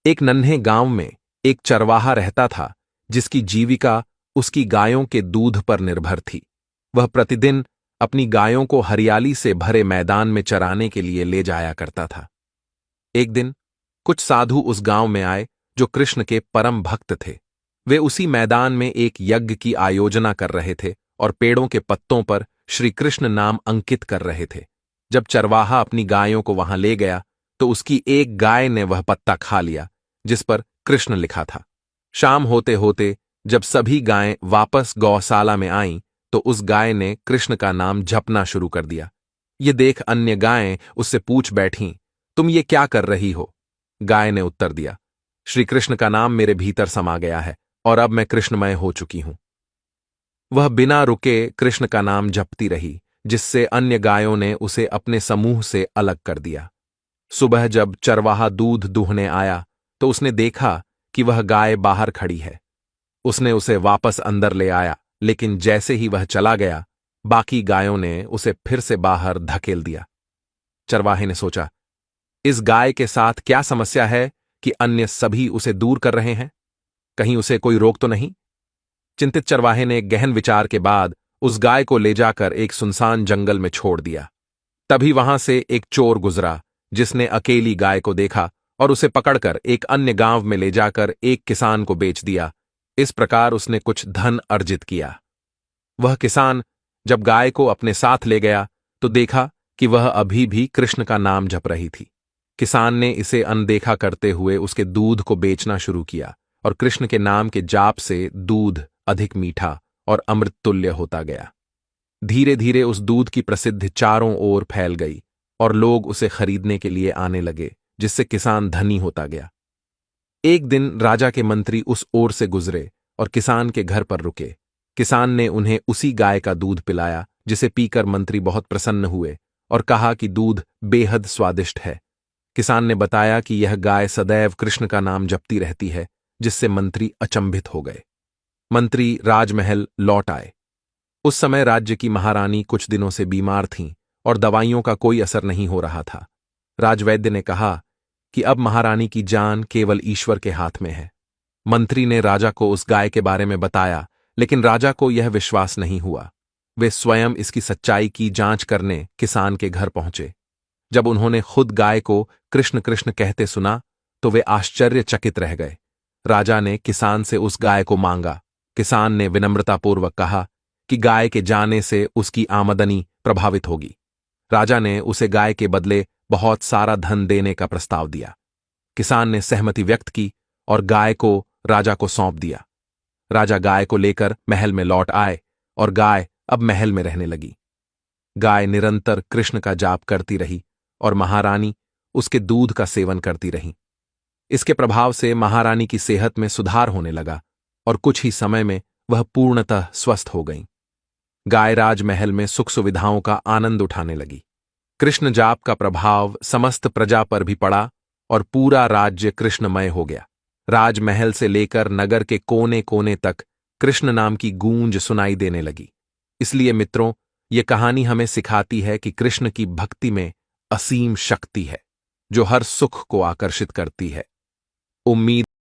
एक नन्हे गांव में एक चरवाहा रहता था जिसकी जीविका उसकी गायों के दूध पर निर्भर थी। वह प्रतिदिन अपनी गायों को हरियाली से भरे मैदान में चराने के लिए ले जाया करता था। एक दिन कुछ साधु उस गांव में आए जो कृष्ण के परम भक्त थे। वे उसी मैदान में एक यज्ञ की आयोजना कर रहे थे और पेड़ों के पत्तों पर श्री कृष्ण नाम अंकित कर रहे थे। जब चरवाहा अपनी गायों को वहां ले गया तो उसकी एक गाय ने वह पत्ता खा लिया जिस पर कृष्ण लिखा था। शाम होते होते जब सभी गायें वापस गौशाला में आईं तो उस गाय ने कृष्ण का नाम जपना शुरू कर दिया। ये देख अन्य गायें उससे पूछ बैठीं, तुम ये क्या कर रही हो? गाय ने उत्तर दिया, श्री कृष्ण का नाम मेरे भीतर समा गया है और अब मैं कृष्णमय हो चुकी हूं। वह बिना रुके कृष्ण का नाम जपती रही, जिससे अन्य गायों ने उसे अपने समूह से अलग कर दिया। सुबह जब चरवाहा दूध दूहने आया तो उसने देखा कि वह गाय बाहर खड़ी है। उसने उसे वापस अंदर ले आया, लेकिन जैसे ही वह चला गया बाकी गायों ने उसे फिर से बाहर धकेल दिया। चरवाहे ने सोचा, इस गाय के साथ क्या समस्या है कि अन्य सभी उसे दूर कर रहे हैं? कहीं उसे कोई रोक तो नहीं? चिंतित चरवाहे ने एक गहन विचार के बाद उस गाय को ले जाकर एक सुनसान जंगल में छोड़ दिया। तभी वहां से एक चोर गुजरा जिसने अकेली गाय को देखा और उसे पकड़कर एक अन्य गांव में ले जाकर एक किसान को बेच दिया। इस प्रकार उसने कुछ धन अर्जित किया। वह किसान जब गाय को अपने साथ ले गया तो देखा कि वह अभी भी कृष्ण का नाम जप रही थी। किसान ने इसे अनदेखा करते हुए उसके दूध को बेचना शुरू किया और कृष्ण के नाम के जाप से दूध अधिक मीठा और अमृत तुल्य होता गया। धीरे धीरे उस दूध की प्रसिद्धि चारों ओर फैल गई और लोग उसे खरीदने के लिए आने लगे, जिससे किसान धनी होता गया। एक दिन राजा के मंत्री उस ओर से गुजरे और किसान के घर पर रुके। किसान ने उन्हें उसी गाय का दूध पिलाया जिसे पीकर मंत्री बहुत प्रसन्न हुए और कहा कि दूध बेहद स्वादिष्ट है। किसान ने बताया कि यह गाय सदैव कृष्ण का नाम जपती रहती है, जिससे मंत्री अचंभित हो गए। मंत्री राजमहल लौट आए। उस समय राज्य की महारानी कुछ दिनों से बीमार थीं और दवाइयों का कोई असर नहीं हो रहा था। राजवैद्य ने कहा कि अब महारानी की जान केवल ईश्वर के हाथ में है। मंत्री ने राजा को उस गाय के बारे में बताया, लेकिन राजा को यह विश्वास नहीं हुआ। वे स्वयं इसकी सच्चाई की जांच करने किसान के घर पहुंचे। जब उन्होंने खुद गाय को कृष्ण कृष्ण कहते सुना तो वे आश्चर्यचकित रह गए। राजा ने किसान से उस गाय को मांगा। किसान ने विनम्रतापूर्वक कहा कि गाय के जाने से उसकी आमदनी प्रभावित होगी। राजा ने उसे गाय के बदले बहुत सारा धन देने का प्रस्ताव दिया। किसान ने सहमति व्यक्त की और गाय को राजा को सौंप दिया। राजा गाय को लेकर महल में लौट आए और गाय अब महल में रहने लगी। गाय निरंतर कृष्ण का जाप करती रही और महारानी उसके दूध का सेवन करती रही। इसके प्रभाव से महारानी की सेहत में सुधार होने लगा और कुछ ही समय में वह पूर्णतः स्वस्थ हो गईं। गाय राजमहल में सुख सुविधाओं का आनंद उठाने लगी। कृष्ण जाप का प्रभाव समस्त प्रजा पर भी पड़ा और पूरा राज्य कृष्णमय हो गया। राजमहल से लेकर नगर के कोने कोने तक कृष्ण नाम की गूंज सुनाई देने लगी। इसलिए मित्रों, ये कहानी हमें सिखाती है कि कृष्ण की भक्ति में असीम शक्ति है जो हर सुख को आकर्षित करती है। उम्मीद